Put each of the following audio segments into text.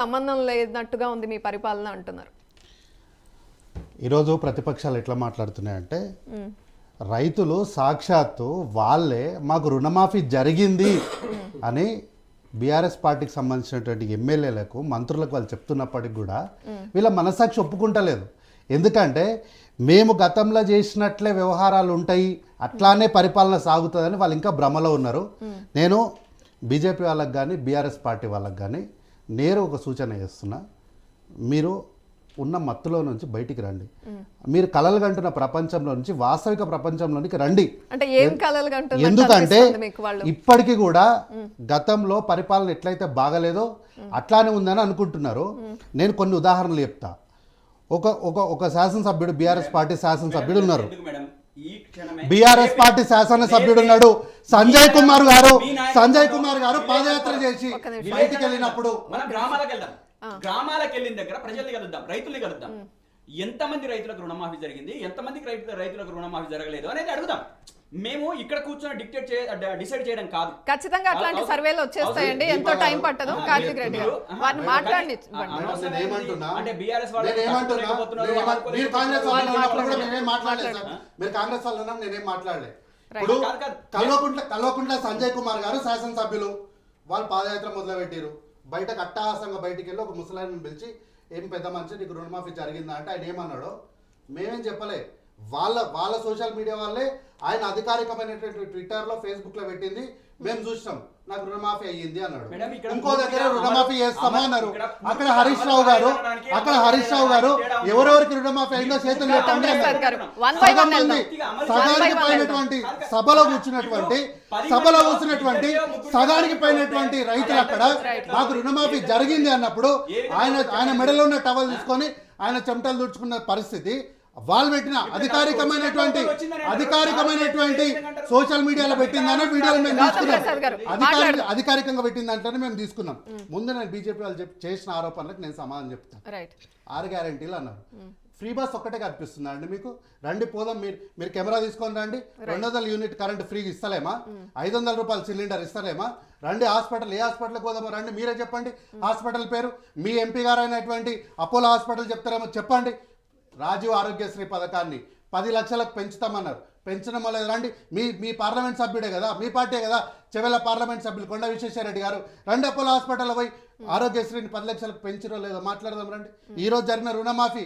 సంబంధం లేనట్టుగా ఉంది మీ పరిపాలన అంటున్నారు. ఈరోజు ప్రతిపక్షాలు ఎట్లా మాట్లాడుతున్నాయంటే రైతులు సాక్షాత్తు వాళ్ళే మాకు రుణమాఫీ జరిగింది అని బీఆర్ఎస్ పార్టీకి సంబంధించినటువంటి ఎమ్మెల్యేలకు మంత్రులకు వాళ్ళు చెప్తున్నప్పటికి కూడా వీళ్ళ మనసాక్షి ఒప్పుకుంటలేదు. ఎందుకంటే మేము గతంలో చేసినట్లే వ్యవహారాలు ఉంటాయి, అట్లానే పరిపాలన సాగుతుందని వాళ్ళు ఇంకా భ్రమలో ఉన్నారు. నేను బీజేపీ వాళ్ళకి కానీ బీఆర్ఎస్ పార్టీ వాళ్ళకి కానీ నేరు ఒక సూచన చేస్తున్నా, మీరు ఉన్న మత్తులో నుంచి బయటికి రండి. మీరు కలలు కంటున్న ప్రపంచంలో నుంచి వాస్తవిక ప్రపంచంలోనికి రండి. ఎందుకంటే ఇప్పటికీ కూడా గతంలో పరిపాలన ఎట్లయితే బాగలేదో అట్లానే ఉందని అనుకుంటున్నారు. నేను కొన్ని ఉదాహరణలు చెప్తా. ఒక శాసనసభ్యుడు, బీఆర్ఎస్ పార్టీ శాసనసభ్యుడు ఉన్నారు, బీఆర్ఎస్ పార్టీ శాసనసభ్యుడు ఉన్నాడు సంజయ్ కుమార్ గారు పాదయాత్ర చేసి బయటికి వెళ్ళినప్పుడు గ్రామాలకు వెళ్ళిన దగ్గర ప్రజల్ని కలుద్దాం, రైతుల్ని కలుద్దాం. ఎంతమంది రైతులకు రుణమాఫీ జరిగింది, ఎంతమందికి రైతులకు రుణమాఫీ జరగలేదు అనేది అడుగుదాం. మేము ఇక్కడ కూర్చొని డిసైడ్ చేయడం కాదు. ఖచ్చితంగా అట్లాంటి సర్వేలు వచ్చేస్తాయండి, ఎంతో టైం పట్టదు. కార్తిక్ రెడ్డి గారు వారిని మాట్లాడి అంటే బీఆర్ఎస్ వాళ్ళు కాంగ్రెస్ వాళ్ళు నేనేం మాట్లాడలేదు. ఇప్పుడు కల్వకుంట్ల సంజయ్ కుమార్ గారు శాసనసభ్యులు, వాళ్ళు పాదయాత్ర మొదలుపెట్టారు. బయటకు అట్టహాసంగా బయటికి వెళ్ళి ఒక ముసలాయనని పిలిచి, ఏం పెద్ద మనిషి నీకు రుణమాఫీ జరిగిందా అంటే ఆయన ఏమన్నాడో మేమేం చెప్పలే, వాళ్ళ సోషల్ మీడియా వాళ్ళే ఆయన అధికారికమైనటువంటి ట్విట్టర్లో ఫేస్బుక్లో పెట్టింది, మేము చూసినాం నాకు రుణమాఫీ అయ్యింది అన్నాడు. ఇంకో దగ్గర రుణమాఫీ చేస్తామా అన్నారు. అక్కడ హరీష్ రావు గారు ఎవరెవరికి రుణమాఫీ అయిందో చేతులు సగం మంది సగానికి పైనటువంటి సభలో కూర్చున్నటువంటి సగానికి పైనటువంటి రైతులు అక్కడ మాకు రుణమాఫీ జరిగింది అన్నప్పుడు ఆయన మెడలో ఉన్న టవల్ తీసుకొని ఆయన చెమటలు తుడుచుకున్న పరిస్థితి వాళ్ళు పెట్టిన అధికారికమైనటువంటి సోషల్ మీడియాలో పెట్టిందనే వీడియోలు మేము తీసుకున్నాం. అధికారికంగా పెట్టిందంటేనే మేము తీసుకున్నాం. ముందు నేను బీజేపీ వాళ్ళు చేసిన ఆరోపణలకు నేను సమాధానం చెప్తాను. 6 గ్యారెంటీలు అన్నారు. ఫ్రీ బస్ ఒక్కటే కనిపిస్తుందా అండి మీకు? రండి పోదాం, మీరు కెమెరా తీసుకొని రండి. 200 యూనిట్ కరెంట్ ఫ్రీ ఇస్తలేమా? 500 రూపాయలు సిలిండర్ ఇస్తలేమా? రండి హాస్పిటల్, ఏ హాస్పిటల్కి పోదామో రండి, మీరే చెప్పండి హాస్పిటల్ పేరు. మీ ఎంపీ గారు అయినటువంటి అపోలో హాస్పిటల్ చెప్తారేమో చెప్పండి. రాజీవ్ ఆరోగ్యశ్రీ పథకాన్ని 10 లక్షలకు పెంచుతామన్నారు, పెంచడం వల్ల రండి. మీ పార్లమెంట్ సభ్యుడే కదా, మీ పార్టీ కదా, చెవెల పార్లమెంట్ సభ్యులు కొండ విశ్వేశ్వరరెడ్డి గారు, రండి అపోలో హాస్పిటల్ పోయి ఆరోగ్యశ్రీని 10 లక్షలకు పెంచడో లేదో మాట్లాడదాం రండి. ఈరోజు జరిగిన రుణమాఫీ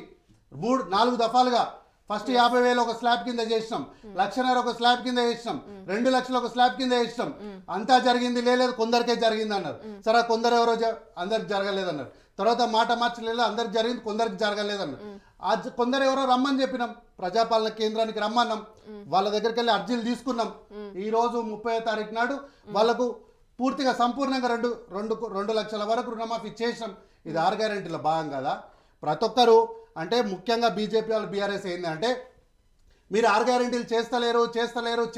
4 దఫాలుగా ఫస్ట్ 50,000 ఒక స్లాబ్ కింద చేసినాం, 1,50,000 ఒక స్లాబ్ కింద చేసినాం, 2 లక్షలు ఒక స్లాబ్ కింద చేసినాం. అంతా జరిగింది లేదు, కొందరికే జరిగింది అన్నారు. సరే కొందరు ఎవరో అందరికి జరగలేదన్నారు. తర్వాత మాట మార్చలేదు, అందరికి జరిగింది కొందరికి జరగలేదన్నారు. కొందరు ఎవరో రమ్మని చెప్పినాం, ప్రజాపాలన కేంద్రానికి రమ్మన్నాం, వాళ్ళ దగ్గరికి వెళ్ళి అర్జీలు తీసుకున్నాం. ఈరోజు 30వ తారీఖు నాడు వాళ్ళకు పూర్తిగా సంపూర్ణంగా 2 లక్షల వరకు రుణమాఫీ చేసినాం. ఇది 6 గ్యారెంటీల భాగం కదా. ప్రతి ఒక్కరు అంటే ముఖ్యంగా బీజేపీ వాళ్ళు బీఆర్ఎస్ ఏంటంటే మీరు 6 గ్యారెంటీలు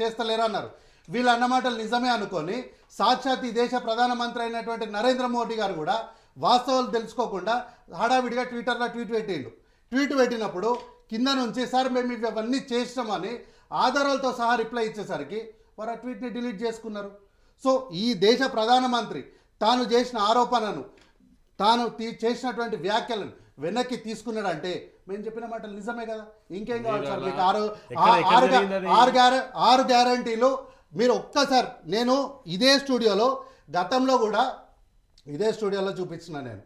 చేస్తలేరు అన్నారు. వీళ్ళు అన్నమాటలు నిజమే అనుకొని సాక్షాత్ ఈ దేశ ప్రధానమంత్రి అయినటువంటి నరేంద్ర మోడీ గారు కూడా వాస్తవాలు తెలుసుకోకుండా హడావిడిగా ట్విట్టర్లో ట్వీట్ పెట్టినప్పుడు కింద నుంచి సార్ మేము ఇవన్నీ చేసినామని ఆధారాలతో సహా రిప్లై ఇచ్చేసరికి వారు ఆ ట్వీట్ని డిలీట్ చేసుకున్నారు. సో ఈ దేశ ప్రధానమంత్రి తాను చేసిన ఆరోపణను, తాను చేసినటువంటి వ్యాఖ్యలను వెనక్కి తీసుకున్నాడంటే మేము చెప్పిన మాటలు నిజమే కదా. ఇంకేం కావాలి సార్ మీకు? 6 గ్యారంటీలు మీరు ఒక్కసారి, నేను ఇదే స్టూడియోలో గతంలో కూడా ఇదే స్టూడియోలో చూపించిన నేను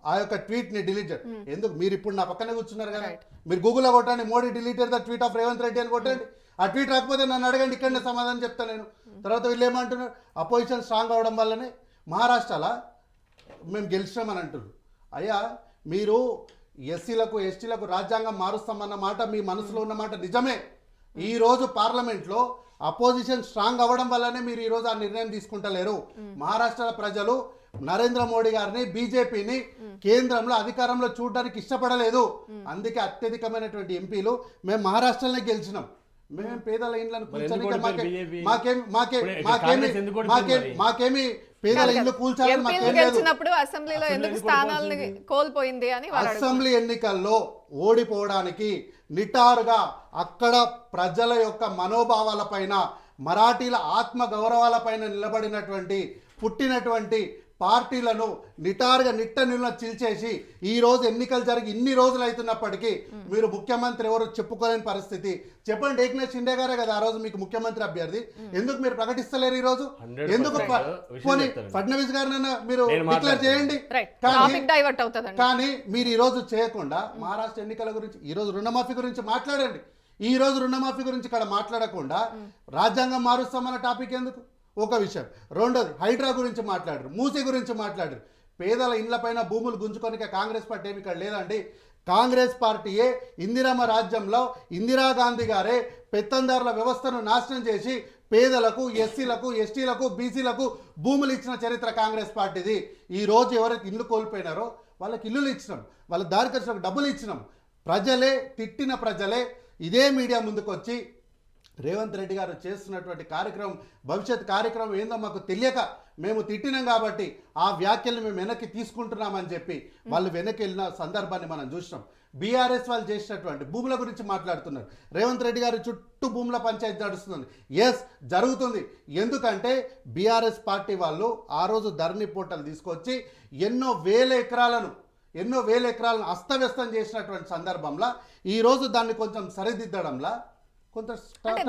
ఆ యొక్క ట్వీట్ని డిలీట్ ఎందుకు? మీరు ఇప్పుడు నా పక్కనే కూర్చున్నారు కదా, మీరు గూగుల్లో కొట్టండి Modi deleted the tweet of Revanth Reddy అని కొట్టండి. ఆ ట్వీట్ రాకపోతే నన్ను అడగండి, ఇక్కడనే సమాధానం చెప్తాను నేను. తర్వాత వీళ్ళు ఏమంటున్నారు, అపోజిషన్ స్ట్రాంగ్ అవడం వల్లనే మహారాష్ట్రలో మేము గెలిచినామని అంటున్నారు. అయ్యా మీరు ఎస్సీలకు ఎస్టీలకు రాజ్యాంగం మారుస్తామన్న మాట మీ మనసులో ఉన్న మాట నిజమే. ఈరోజు పార్లమెంట్లో అపోజిషన్ స్ట్రాంగ్ అవ్వడం వల్లనే మీరు ఈరోజు ఆ నిర్ణయం తీసుకుంటలేరు. మహారాష్ట్ర ప్రజలు నరేంద్ర మోడీ గారిని, బీజేపీని కేంద్రంలో అధికారంలో చూడడానికి ఇష్టపడలేదు. అందుకే అత్యధికమైనటువంటి ఎంపీలు మేము మహారాష్ట్రలోనే గెలిచినాం. మేమేం పేదల ఇండ్లను మాకేమి పేదల ఇల్లు కూల్చాలని అసెంబ్లీ ఎన్నికల్లో ఓడిపోవడానికి నిటారుగా అక్కడ ప్రజల యొక్క మనోభావాలపైన, మరాఠీల ఆత్మ గౌరవాలపైన నిలబడినటువంటి పుట్టినటువంటి పార్టీలను నిటారుగా నిట్ట నిలున చిల్చేసి ఈ రోజు ఎన్నికలు జరిగి ఇన్ని రోజులు అవుతున్నప్పటికీ మీరు ముఖ్యమంత్రి ఎవరు చెప్పుకోలేని పరిస్థితి. చెప్పండి, ఏక్నాథ్ షిండే గారే కదా ఆ రోజు మీకు ముఖ్యమంత్రి అభ్యర్థి. ఎందుకు మీరు ప్రకటిస్తలేరు ఈ రోజు? ఎందుకు పోనీ ఫడ్నవీస్ గారినైనా మీరు డిక్లేర్ చేయండి. కానీ మీరు ఈ రోజు చేయకుండా మహారాష్ట్ర ఎన్నికల గురించి, ఈ రోజు రుణమాఫీ గురించి మాట్లాడండి. ఈ రోజు రుణమాఫీ గురించి ఇక్కడ మాట్లాడకుండా రాజ్యాంగం మారుస్తామన్న టాపిక్ ఎందుకు? ఒక విషయం. రెండోది, హైడ్రా గురించి మాట్లాడరు, మూసీ గురించి మాట్లాడరు. పేదల ఇండ్లపైన భూములు గుంజుకోనిక కాంగ్రెస్ పార్టీ ఏమి ఇక్కడ లేదండి. కాంగ్రెస్ పార్టీయే ఇందిరమ్మ రాజ్యంలో ఇందిరాగాంధీ గారే పెత్తందారుల వ్యవస్థను నాశనం చేసి పేదలకు, ఎస్సీలకు, ఎస్టీలకు, బీసీలకు భూములు ఇచ్చిన చరిత్ర కాంగ్రెస్ పార్టీది. ఈ రోజు ఎవరైతే ఇల్లు కోల్పోయినారో వాళ్ళకి ఇల్లులు ఇచ్చినాం, వాళ్ళ దారి ఖర్చులకు డబ్బులు ఇచ్చినాం. ప్రజలే, తిట్టిన ప్రజలే ఇదే మీడియా ముందుకు వచ్చి రేవంత్ రెడ్డి గారు చేస్తున్నటువంటి కార్యక్రమం, భవిష్యత్ కార్యక్రమం ఏందో మాకు తెలియక మేము తిట్టినాం కాబట్టి ఆ వ్యాఖ్యలు మేము వెనక్కి తీసుకుంటున్నామని చెప్పి వాళ్ళు వెనక్కి వెళ్ళిన సందర్భాన్ని మనం చూసినాం. బీఆర్ఎస్ వాళ్ళు చేసినటువంటి భూముల గురించి మాట్లాడుతున్నారు. రేవంత్ రెడ్డి గారి చుట్టూ భూముల పంచాయతీ నడుస్తుంది. ఎస్, జరుగుతుంది. ఎందుకంటే బీఆర్ఎస్ పార్టీ వాళ్ళు ఆ రోజు ధరణి పోర్టల్ తీసుకొచ్చి ఎన్నో వేల ఎకరాలను అస్తవ్యస్తం చేసినటువంటి సందర్భంలో ఈరోజు దాన్ని కొంచెం సరిదిద్దడంలా కొంత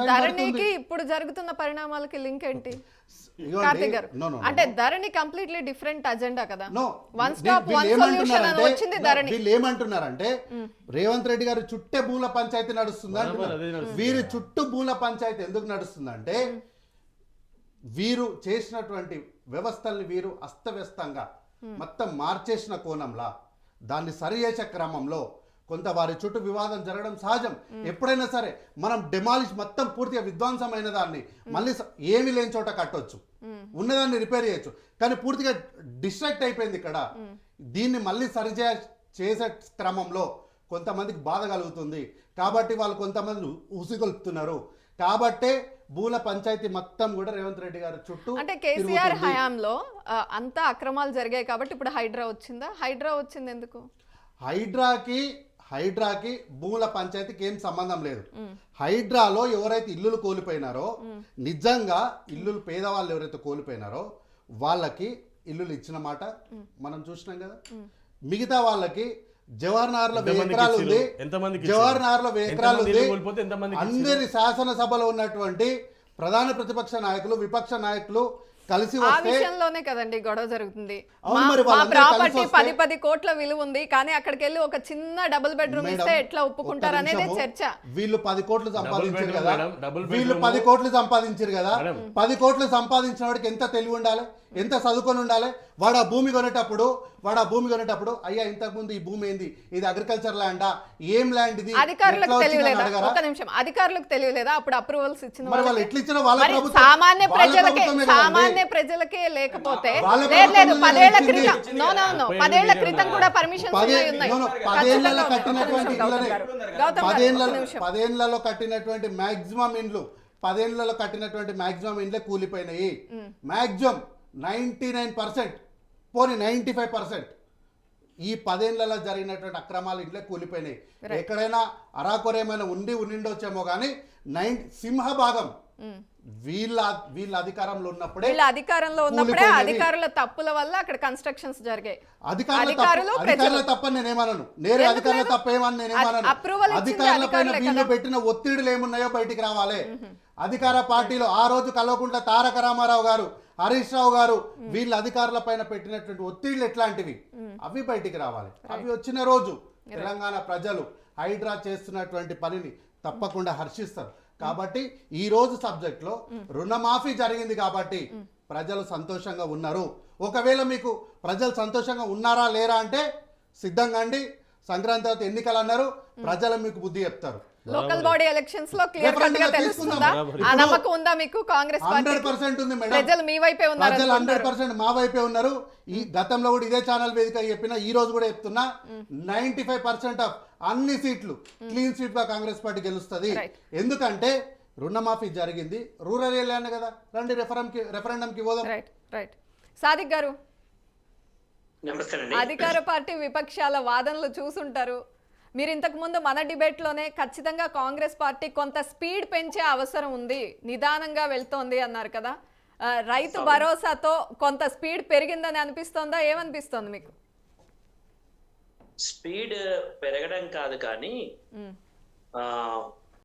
ధరణికి ఇప్పుడు జరుగుతున్న పరిణామాలకి లింక్ ఏంటి కార్తిక్ గారు? అంటే ధరణి కంప్లీట్లీ డిఫరెంట్ అజెండా కదా. వన్ స్టాప్ వన్ సొల్యూషన్ అని వచ్చింది ధరణి. వీళ్ళు ఏమంటున్నారంటే రేవంత్ రెడ్డి గారు చుట్టే భూముల పంచాయతీ నడుస్తుంది అంటున్నారు. వీరు చుట్టూ భూముల పంచాయతీ ఎందుకు నడుస్తుందంటే వీరు చేసినటువంటి వ్యవస్థల్ని వీరు అస్తవ్యస్తంగా మొత్తం మార్చేసిన కోణంలా దాన్ని సరి చేసే క్రమంలో కొంత వారి చుట్టూ వివాదం జరగడం సహజం. ఎప్పుడైనా సరే మనం డెమాలిష్ మొత్తం పూర్తిగా విధ్వంసమైన దాన్ని మళ్ళీ ఏమి లేని చోట కట్టొచ్చు, ఉన్నదాన్ని రిపేర్ చేయొచ్చు. కానీ పూర్తిగా డిస్ట్రాక్ట్ అయిపోయింది ఇక్కడ. దీన్ని మళ్ళీ చేసే క్రమంలో కొంతమందికి బాధ కలుగుతుంది కాబట్టి వాళ్ళు కొంతమంది ఉసిగొల్పుతున్నారు. కాబట్టే భూల పంచాయతీ మొత్తం కూడా రేవంత్ రెడ్డి గారు చుట్టూ, అంటే కేసీఆర్ హయాంలో అంతా అక్రమాలు జరిగాయి కాబట్టి ఇప్పుడు హైడ్రా వచ్చిందా? హైడ్రా వచ్చింది ఎందుకు? హైడ్రాకి భూముల పంచాయతీకి ఏం సంబంధం లేదు. హైడ్రాలో ఎవరైతే ఇల్లులు కోల్పోయినారో, నిజంగా ఇల్లులు పేదవాళ్ళు ఎవరైతే కోల్పోయినారో వాళ్ళకి ఇల్లులు ఇచ్చిన మాట మనం చూసినాం కదా. మిగతా వాళ్ళకి జవహర్నగర్లో 1000 ఎకరాలు ఉంది, జవహర్నగర్లో 1000 ఎకరాలు ఉంది. అందరి శాసనసభలో ఉన్నటువంటి ప్రధాన ప్రతిపక్ష నాయకులు, విపక్ష నాయకులు కలిసి ఆ విషయంలోనే కదండి గొడవ జరుగుతుంది. ప్రాపర్టీ 10 కోట్ల విలువ ఉంది కానీ అక్కడికి వెళ్ళి ఒక చిన్న డబుల్ బెడ్రూమ్ ఇస్తే ఎట్లా ఒప్పుకుంటారు అనేది చర్చ. వీళ్ళు 10 కోట్లు సంపాదించారు కదా, వీళ్ళు 10 కోట్లు సంపాదించారు కదా. 10 కోట్లు సంపాదించిన వాడికి ఎంత తెలివి ఉండాలి, ఎంత చదువుకొని ఉండాలి. వాడు ఆ భూమి కొనేటప్పుడు అయ్యా ఇంతకుముందు ఈ భూమి ఏంది, ఇది అగ్రికల్చర్ ల్యాండా, ఏం ల్యాండ్ ఇది? అధికారులకు తెలియలేదా? ఒక నిమిషం, అధికారులకు తెలియలేదా అప్పుడు అప్రూవల్స్ ఇచ్చిన వాళ్ళు? ఎట్లా ఇచ్చిన? వాళ్ళ ప్రభుత్వం, సామాన్య ప్రజలకే లేకపోతే లేదు. 10 ఏళ్ల క్రితం 10 ఏళ్ల క్రితం కూడా పర్మిషన్స్ ఉన్నాయి. 10 ఏళ్లలో కట్టినటువంటి మాక్సిమం ఇండ్లు, 10 ఏళ్లలో కట్టినటువంటి మాక్సిమం ఇండ్లే కూలిపోయినాయి. మాక్సిమం 99%, పోనీ 95%. ఈ 10 ఏళ్లలో జరిగినటువంటి అక్రమాలు ఇంట్లో కూలిపోయినాయి. ఎక్కడైనా అరాకొరేమైనా ఉండిండొచ్చేమో కానీ సింహభాగం వీళ్ళ అధికారంలో ఉన్నప్పుడే అధికారుల తప్పుల వల్ల అక్కడ కన్స్ట్రక్షన్స్ జరిగాయి. అధికారుల తప్పని నేనేమనను, నేరే అధికారుల తప్పేమని నేనేమనను. అధికారుల పైన వీళ్ళు పెట్టిన ఒత్తిడులు ఏమున్నాయో బయటికి రావాలి. అధికార పార్టీలో ఆ రోజు కల్వకుంట్ల తారక రామారావు గారు, హరీష్ రావు గారు వీళ్ళ అధికారుల పైన పెట్టినటువంటి ఒత్తిళ్లు ఎట్లాంటివి అవి బయటికి రావాలి. అవి వచ్చిన రోజు తెలంగాణ ప్రజలు హైడ్రా చేస్తున్నటువంటి పనిని తప్పకుండా హర్షిస్తారు. కాబట్టి ఈ రోజు సబ్జెక్ట్ లో రుణమాఫీ జరిగింది కాబట్టి ప్రజలు సంతోషంగా ఉన్నారు. ఒకవేళ మీకు ప్రజలు సంతోషంగా ఉన్నారా లేరా అంటే సిద్ధంగా అండి. సంక్రాంతి తర్వాత ఎన్నికలు అన్నారు, ప్రజలు మీకు బుద్ధి చెప్తారు. లోకల్ బాడీ ఎలక్షన్స్ లో క్లియర్ కట్ గా తెలుస్తుందా? ఆ నమ్మకం ఉందా మీకు? కాంగ్రెస్ పార్టీ 100% ఉంది మేడం. ప్రజలు మీ వైపే ఉన్నారు, ప్రజలు 100% మా వైపే ఉన్నారు. ఈ గతంలో కూడా ఇదే ఛానల్ వేదిక చెప్పినా, ఈ రోజు కూడా చెప్తున్నా, 95% ఆఫ్ అన్ని సీట్లు క్లీన్ స్వీప్ గా కాంగ్రెస్ పార్టీ గెలుస్తుంది. ఎందుకంటే రుణమాఫీ జరిగింది, రూరల్ ఏరియానే కదా. రండి రెఫరెండం కి పోదాం. రైట్ సాదిక్ గారు, అధికార పార్టీ విపక్షాల వాదనలు చూసుంటారు మీరు. ఇంతకు ముందు మన డిబేట్లోనే ఖచ్చితంగా కాంగ్రెస్ పార్టీ కొంత స్పీడ్ పెంచే అవసరం ఉంది, నిదానంగా వెళ్తోంది అన్నారు కదా. రైతు భరోసాతో కొంత స్పీడ్ పెరిగిందని అనిపిస్తోందా, ఏమనిపిస్తోంది మీకు? స్పీడ్ పెరగడం కాదు కానీ